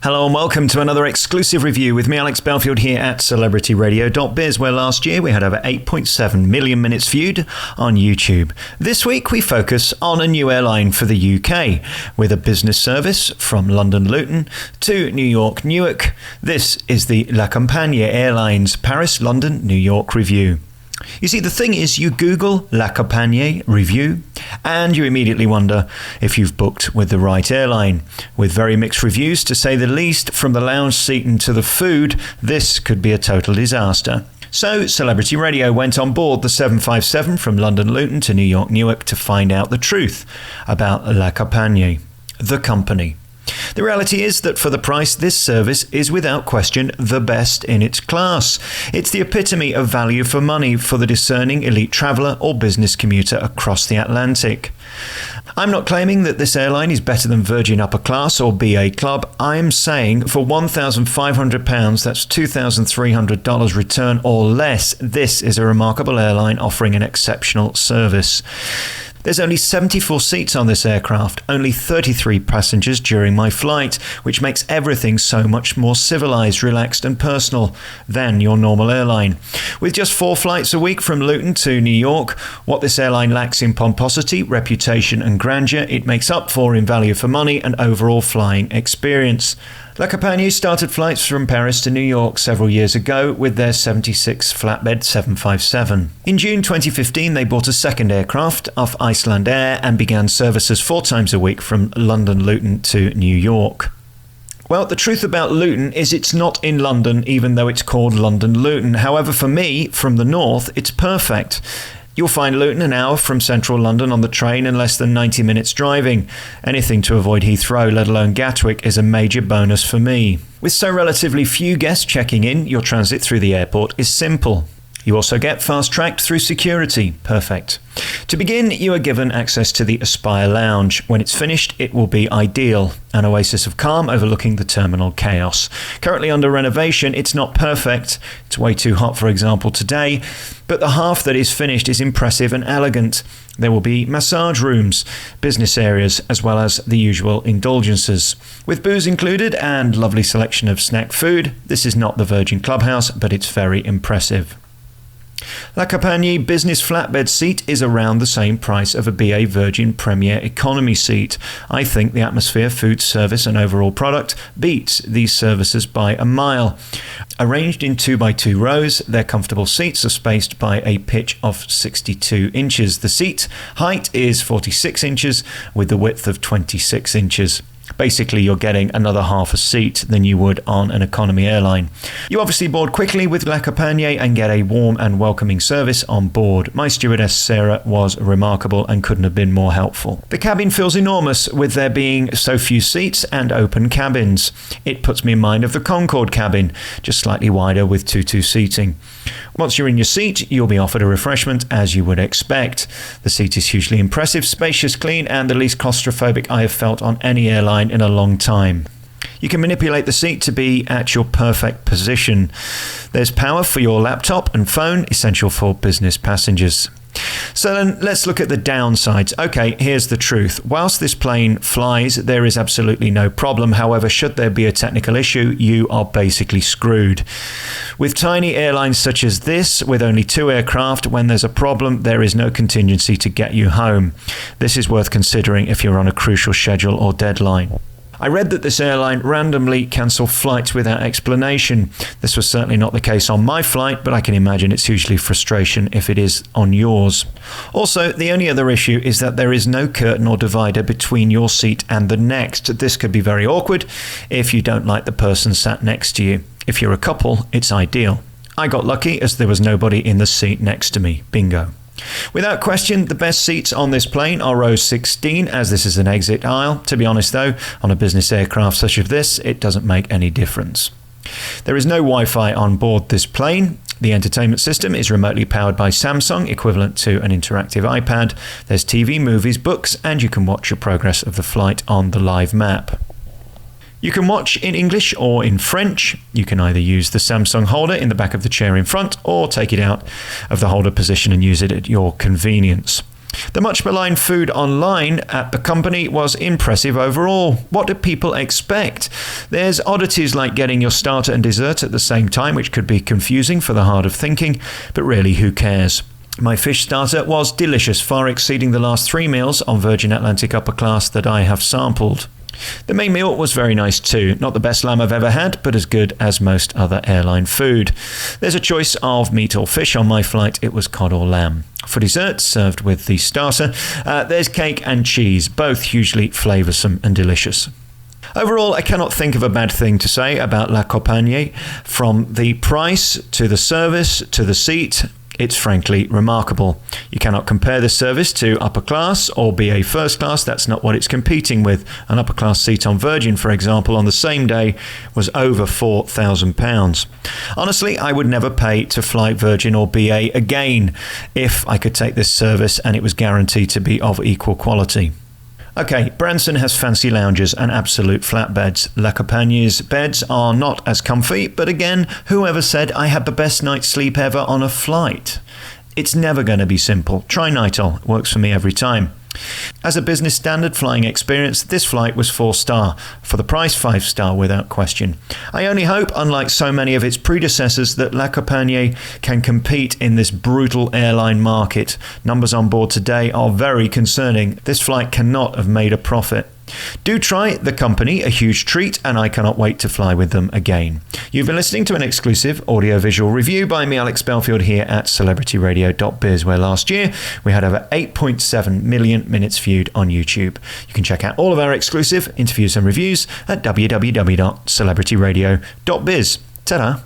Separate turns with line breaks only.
Hello and welcome to another exclusive review with me, Alex Belfield, here at celebrityradio.biz, where last year we had over 8.7 million minutes viewed on YouTube. This week we focus on a new airline for the UK, with a business service from London Luton to New York Newark. This is the Compagnie Airlines Paris-London-New York review. You see, the thing is, you Google La Compagnie review and you immediately wonder if you've booked with the right airline. With very mixed reviews, to say the least, from the lounge seating to the food, this could be a total disaster. So Celebrity Radio went on board the 757 from London Luton to New York Newark to find out the truth about La Compagnie, the company. The reality is that for the price, this service is without question the best in its class. It's the epitome of value for money for the discerning elite traveller or business commuter across the Atlantic. I'm not claiming that this airline is better than Virgin Upper Class or BA Club. I'm saying for £1,500, that's $2,300 return or less, this is a remarkable airline offering an exceptional service. There's only 74 seats on this aircraft, only 33 passengers during my flight, which makes everything so much more civilized, relaxed and personal than your normal airline. With just 4 flights a week from Luton to New York, what this airline lacks in pomposity, reputation and grandeur, it makes up for in value for money and overall flying experience. La Compagnie started flights from Paris to New York several years ago with their 76 flatbed 757. In June 2015, they bought a second aircraft off Iceland Air and began services 4 times a week from London Luton to New York. Well, the truth about Luton is it's not in London, even though it's called London Luton. However, for me, from the north, it's perfect. You'll find Luton an hour from central London on the train and less than 90 minutes driving. Anything to avoid Heathrow, let alone Gatwick, is a major bonus for me. With so relatively few guests checking in, your transit through the airport is simple. You also get fast-tracked through security. Perfect. To begin, you are given access to the Aspire Lounge. When it's finished, it will be ideal. An oasis of calm overlooking the terminal chaos. Currently under renovation, it's not perfect. It's way too hot, for example, today. But the half that is finished is impressive and elegant. There will be massage rooms, business areas, as well as the usual indulgences. With booze included and lovely selection of snack food, this is not the Virgin Clubhouse, but it's very impressive. La Compagnie business flatbed seat is around the same price of a BA Virgin Premier Economy seat. I think the atmosphere, food service and overall product beats these services by a mile. Arranged in 2x2 rows, their comfortable seats are spaced by a pitch of 62 inches. The seat height is 46 inches with the width of 26 inches. Basically, you're getting another half a seat than you would on an economy airline. You obviously board quickly with La Compagnie and get a warm and welcoming service on board. My stewardess, Sarah, was remarkable and couldn't have been more helpful. The cabin feels enormous, with there being so few seats and open cabins. It puts me in mind of the Concorde cabin, just slightly wider with 2-2 seating. Once you're in your seat, you'll be offered a refreshment as you would expect. The seat is hugely impressive, spacious, clean, and the least claustrophobic I have felt on any airline in a long time. You can manipulate the seat to be at your perfect position. There's power for your laptop and phone, essential for business passengers. So then let's look at the downsides. Okay, here's the truth. Whilst this plane flies, there is absolutely no problem. However, should there be a technical issue, you are basically screwed. With tiny airlines such as this, with only 2 aircraft, when there's a problem, there is no contingency to get you home. This is worth considering if you're on a crucial schedule or deadline. I read that this airline randomly cancelled flights without explanation. This was certainly not the case on my flight, but I can imagine it's hugely frustration if it is on yours. Also, the only other issue is that there is no curtain or divider between your seat and the next. This could be very awkward if you don't like the person sat next to you. If you're a couple, it's ideal. I got lucky as there was nobody in the seat next to me. Bingo. Without question, the best seats on this plane are row 16, as this is an exit aisle. To be honest though, on a business aircraft such as this, it doesn't make any difference. There is no Wi-Fi on board this plane. The entertainment system is remotely powered by Samsung, equivalent to an interactive iPad. There's TV, movies, books, and you can watch your progress of the flight on the live map. You can watch in English or in French. You can either use the Samsung holder in the back of the chair in front or take it out of the holder position and use it at your convenience. The much maligned food online at the company was impressive overall. What do people expect? There's oddities like getting your starter and dessert at the same time, which could be confusing for the hard of thinking, but really, who cares? My fish starter was delicious, far exceeding the last 3 meals on Virgin Atlantic Upper Class that I have sampled. The main meal was very nice too. Not the best lamb I've ever had, but as good as most other airline food. There's a choice of meat or fish. On my flight, it was cod or lamb. For dessert, served with the starter, there's cake and cheese, both hugely flavoursome and delicious. Overall, I cannot think of a bad thing to say about La Compagnie. From the price to the service to the seat, it's frankly remarkable. You cannot compare this service to upper class or BA first class. That's not what it's competing with. An upper class seat on Virgin, for example, on the same day was over £4,000. Honestly, I would never pay to fly Virgin or BA again if I could take this service and it was guaranteed to be of equal quality. Okay, Branson has fancy lounges and absolute flatbeds. La Compagnie's beds are not as comfy, but again, whoever said I had the best night's sleep ever on a flight? It's never going to be simple. Try Nitol. It works for me every time. As a business standard flying experience, this flight was 4-star. For the price, 5-star without question. I only hope, unlike so many of its predecessors, that La Compagnie can compete in this brutal airline market. Numbers on board today are very concerning. This flight cannot have made a profit. Do try the company, a huge treat, and I cannot wait to fly with them again. You've been listening to an exclusive audio-visual review by me, Alex Belfield, here at celebrityradio.biz, where last year we had over 8.7 million minutes viewed on YouTube. You can check out all of our exclusive interviews and reviews at www.celebrityradio.biz. Ta-da!